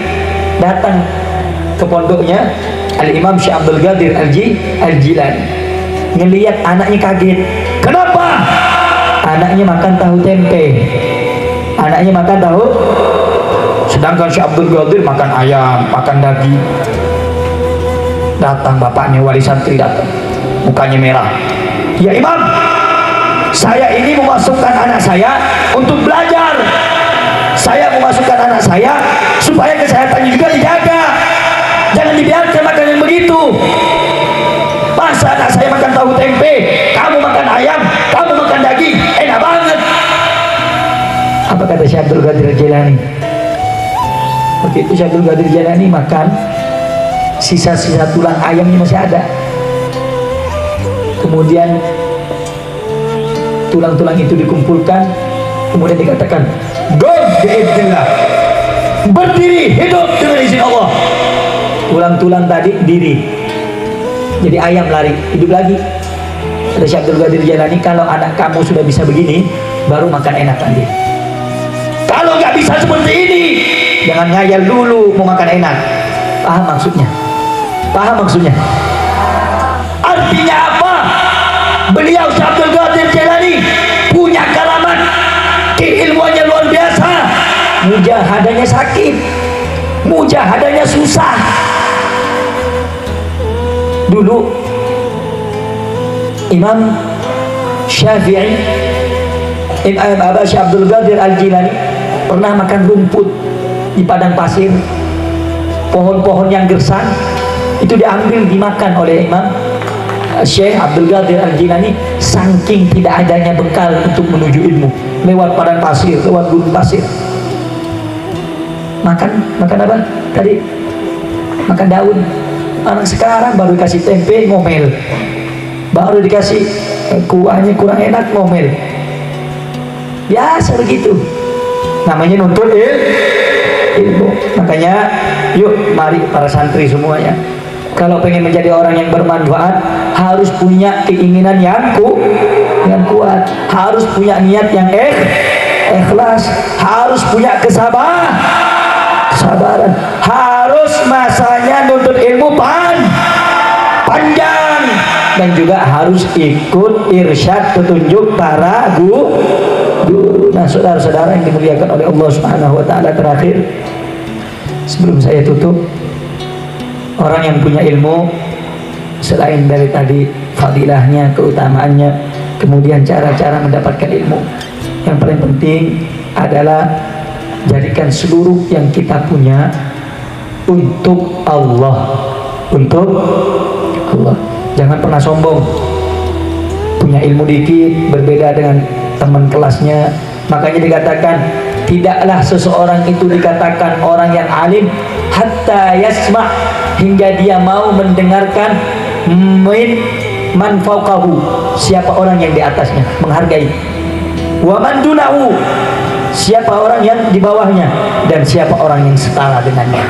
datang ke pondoknya Al-Imam Syekh Abdul Qadir Al-Jilani. Ngelihat anaknya kaget. Kenapa? Anaknya makan tahu tempe. Anaknya makan tahu, sedangkan Syekh Abdul Qadir makan ayam, makan daging. Datang bapaknya wali santri, datang, mukanya merah. Ya Imam, saya ini memasukkan anak saya untuk belajar. Saya memasukkan anak saya supaya kesehatannya juga dijaga. Jangan dibiarkan makan yang begitu. Masa anak saya makan tahu tempe, kamu makan ayam, kamu makan daging, enak banget. Apa kata Syekh Abdul Qadir Jilani? Begitu Syekh Abdul Qadir Jilani makan, sisa-sisa tulang ayamnya masih ada. Kemudian tulang-tulang itu dikumpulkan, kemudian dikatakan, "Gom biidznillah." Berdiri, hidup dengan izin Allah. Tulang-tulang tadi diri. Jadi ayam lari, hidup lagi. Kata Syekh Abdul Qadir Jilani, kalau anak kamu sudah bisa begini, baru makan enak nanti. Kalau nggak bisa seperti ini, jangan ngayal dulu mau makan enak. Paham maksudnya? Paham maksudnya? Artinya apa? Beliau Syekh Abdul Qadir Jilani punya karamat, keilmuannya luar biasa. Mujahadahnya sakit, mujahadahnya susah. Dulu Imam Syafi'i, Imam Aba Syekh Abdul Qadir Al-Jilani pernah makan rumput di padang pasir. Pohon-pohon yang gersang itu diambil dimakan oleh Imam Syekh Abdul Qadir Al-Jilani, saking tidak adanya bekal untuk menuju ilmu. Lewat padang pasir, lewat gunung pasir. Makan apa tadi? Makan daun. Anak sekarang baru dikasih tempe ngomel, baru dikasih kuahnya kurang enak ngomel. Biasa begitu, namanya nuntut ilmu. Makanya yuk mari para santri semuanya, kalau pengen menjadi orang yang bermanfaat harus punya keinginan yang kuat, harus punya niat yang ikhlas, harus punya kesabaran, harus masanya nuntut ilmu panjang, dan juga harus ikut irsyad petunjuk para guru. Nah, saudara-saudara yang dimuliakan oleh Allah Subhanahu wa taala, terakhir sebelum saya tutup, orang yang punya ilmu selain dari tadi fadilahnya, keutamaannya, kemudian cara-cara mendapatkan ilmu, yang paling penting adalah jadikan seluruh yang kita punya untuk Allah, untuk Allah. Jangan pernah sombong, punya ilmu dikit berbeda dengan teman kelasnya. Makanya dikatakan, tidaklah seseorang itu dikatakan orang yang alim hatta yasma', hingga dia mau mendengarkan man fauqahu, siapa orang yang di atasnya, menghargai. Wa man dunahu, siapa orang yang di bawahnya, dan siapa orang yang setara dengannya.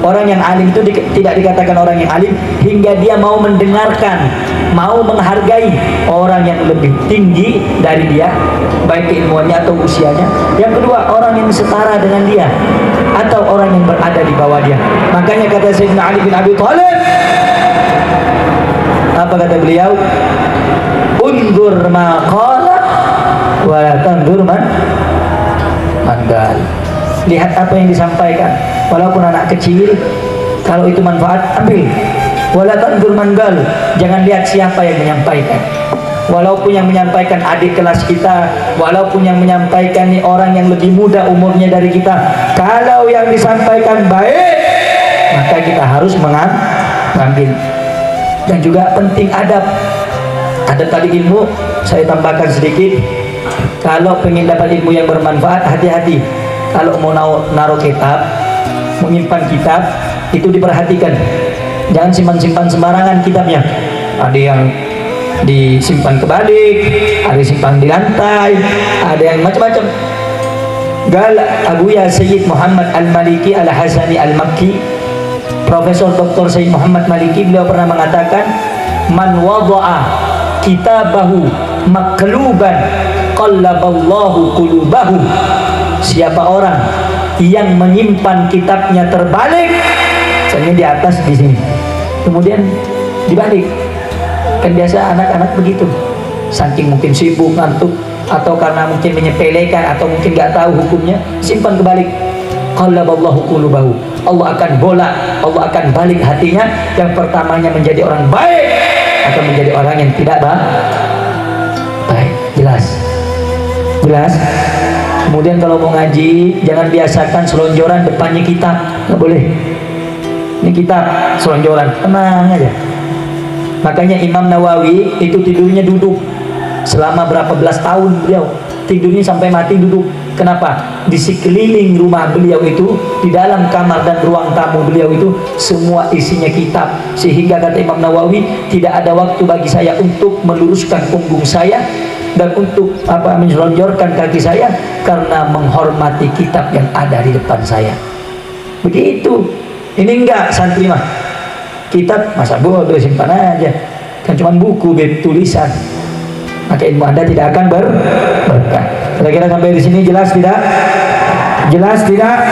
Orang yang alim itu tidak dikatakan orang yang alim hingga dia mau mendengarkan, mau menghargai orang yang lebih tinggi dari dia, baik keilmuannya atau usianya. Yang kedua, orang yang setara dengan dia atau orang yang berada di bawah dia. Makanya kata Sayyidina Ali bin Abi Thalib, apa kata beliau? Undur ma qala wa la tandur man qala. Lihat apa yang disampaikan, walaupun anak kecil, kalau itu manfaat ambil. Wala tandur man qala, jangan lihat siapa yang menyampaikan. Walaupun yang menyampaikan adik kelas kita, walaupun yang menyampaikan ini orang yang lebih muda umurnya dari kita, kalau yang disampaikan baik, maka kita harus mengambil. Dan juga penting adab. Adab tadi ilmu, saya tambahkan sedikit. Kalau pengen dapat ilmu yang bermanfaat, hati-hati. Kalau mau naruh kitab, menyimpan kitab, itu diperhatikan. Jangan simpan-simpan sembarangan kitabnya. Ada yang disimpan kebalik, ada yang simpan di lantai, ada yang macam-macam. Gal Abuya Sayyid Muhammad Al-Maliki Al-Hasani Al-Makki, Profesor Dr. Sayyid Muhammad Maliki, beliau pernah mengatakan, man wada'a kitabahu makluban qallaballahu qulubahum. Siapa orang yang menyimpan kitabnya terbalik, misalnya di atas di sini, kemudian dibalik. Kan biasa anak-anak begitu, saking mungkin sibuk ngantuk atau karena mungkin menyepelekan atau mungkin nggak tahu hukumnya, simpan kebalik. Qallaballahu qulubahu. Allah akan Allah akan balik hatinya. Yang pertamanya menjadi orang baik akan menjadi orang yang tidak baik. Jelas. Kemudian kalau mau ngaji, jangan biasakan selonjoran depannya kitab, nggak boleh. Ini kitab selonjoran, tenang aja. Makanya Imam Nawawi itu tidurnya duduk selama berapa belas tahun beliau tidurnya sampai mati duduk. Kenapa? Di sekeliling rumah beliau itu, di dalam kamar dan ruang tamu beliau itu semua isinya kitab, sehingga kata Imam Nawawi, tidak ada waktu bagi saya untuk meluruskan punggung saya dan untuk menjelonjorkan kaki saya karena menghormati kitab yang ada di depan saya. Begitu. Ini enggak santri mah kitab masa bodoh, simpan aja, kan cuma buku tulisan, maka ilmu Anda tidak akan berkah. Kira-kira sampai di sini jelas tidak? Jelas tidak?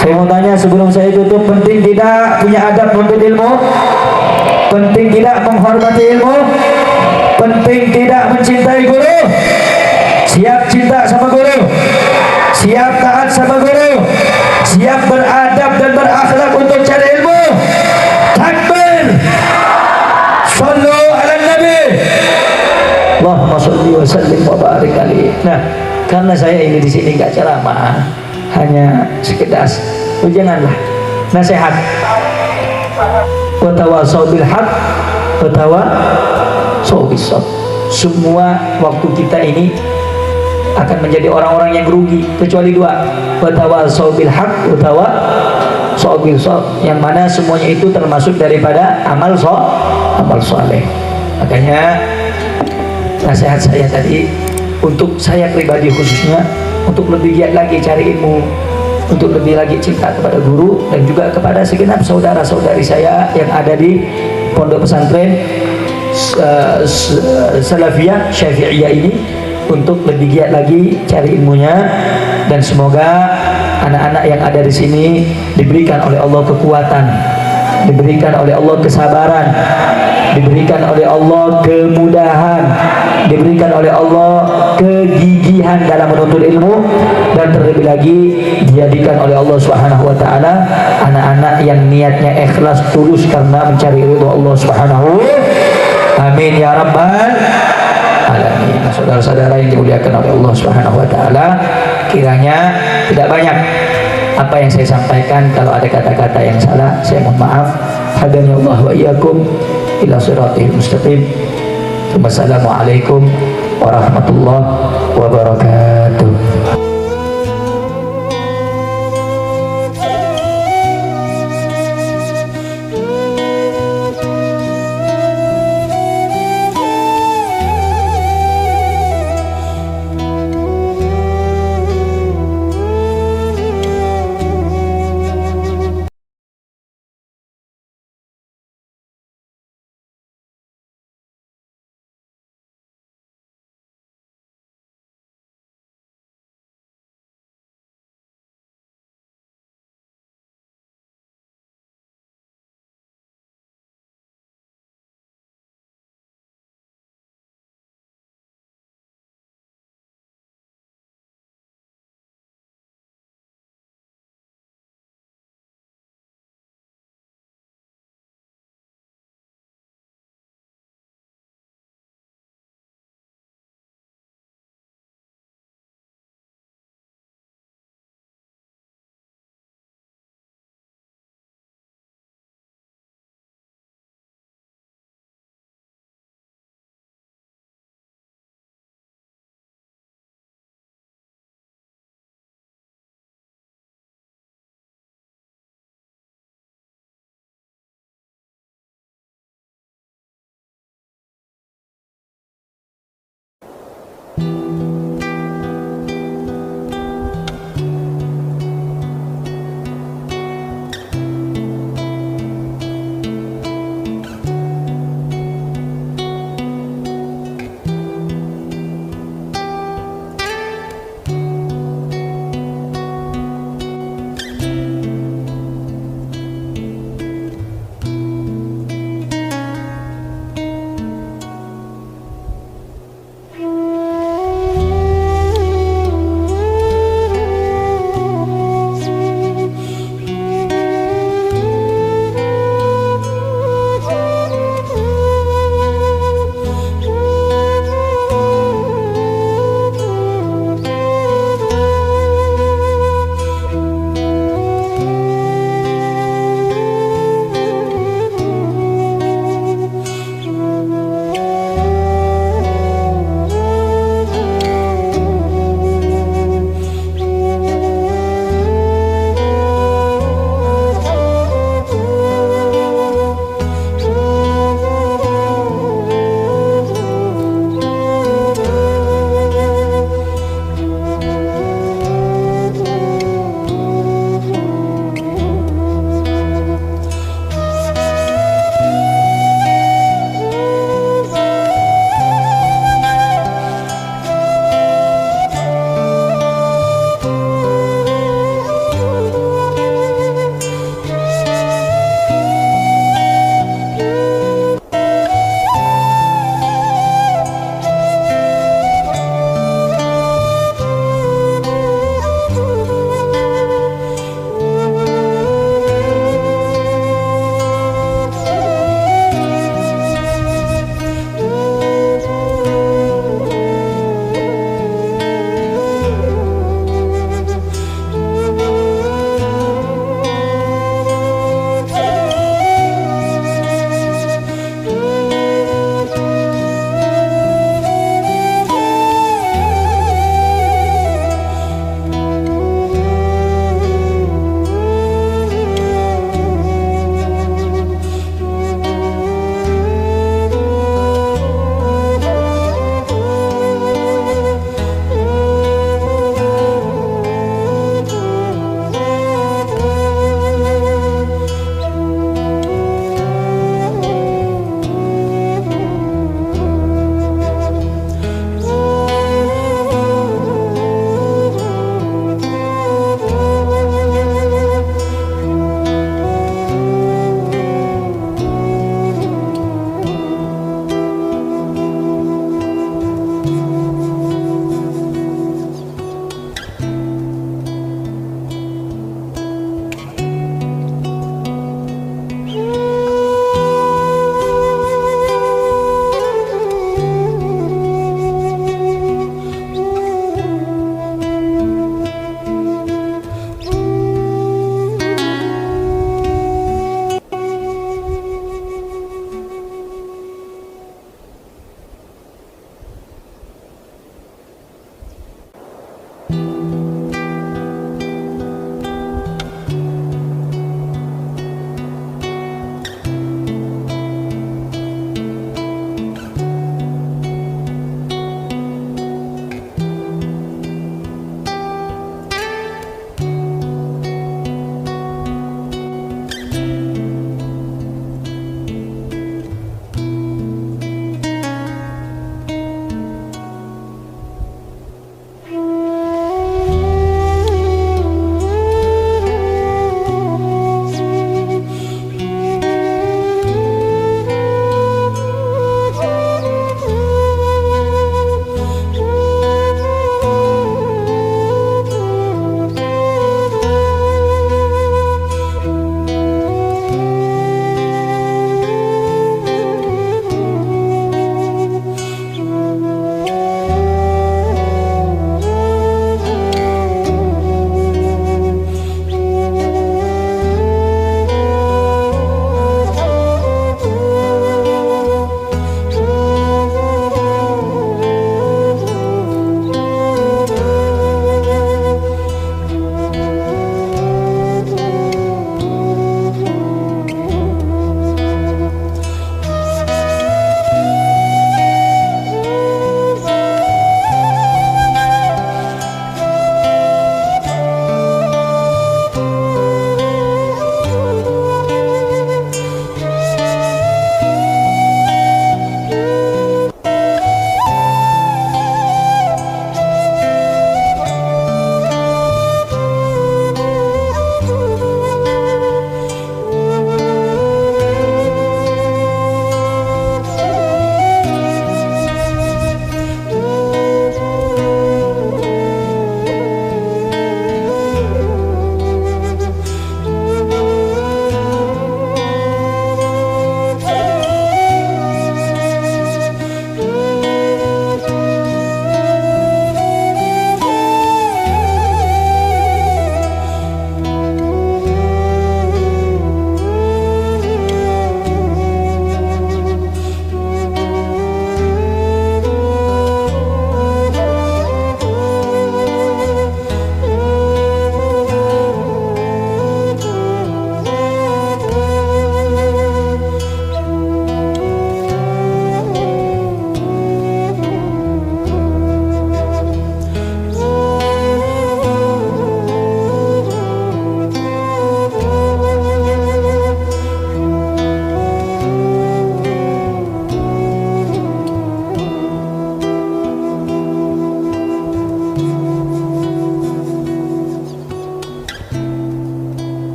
Saya mau tanya sebelum saya tutup, penting tidak punya adab menuntut ilmu? Penting tidak menghormati ilmu? Penting tidak mencintai guru? Siap cinta sama guru? Siap taat sama guru? Siap beradab dan berakhlak untuk cari ilmu? Takbir! Sallu ala Nabi! Allahumma sholli wa sallim wa barik alaihi. Nah, karena saya ini di sini nggak ceramah, hanya sekedar janganlah nasihat. Wa tawasau bil haq wa tawasau bis sabr. Semua waktu kita ini akan menjadi orang-orang yang rugi kecuali dua, wa tawasau bil haq wa tawasau bil sabr, yang mana semuanya itu termasuk daripada amal saleh. Makanya nasihat saya tadi untuk saya pribadi khususnya, untuk lebih giat lagi cari ilmu, untuk lebih lagi cinta kepada guru dan juga kepada segenap saudara-saudari saya yang ada di pondok pesantren Salafiyah Syafi'iyah ini, untuk lebih giat lagi cari ilmunya. Dan semoga anak-anak yang ada di sini diberikan oleh Allah kekuatan, diberikan oleh Allah kesabaran, diberikan oleh Allah kemudahan, diberikan oleh Allah kegigihan dalam menuntut ilmu, dan terlebih lagi dijadikan oleh Allah Subhanahu wa taala anak-anak yang niatnya ikhlas tulus karena mencari ridha Allah Subhanahu. Amin ya rabbal alamin. Saudara-saudara yang dimuliakan oleh Allah Subhanahu wa taala, kiranya tidak banyak apa yang saya sampaikan. Kalau ada kata-kata yang salah, saya mohon maaf. Hadani Allah wa iyyakum ila siratil mustaqim. Wassalamualaikum warahmatullahi wabarakatuh.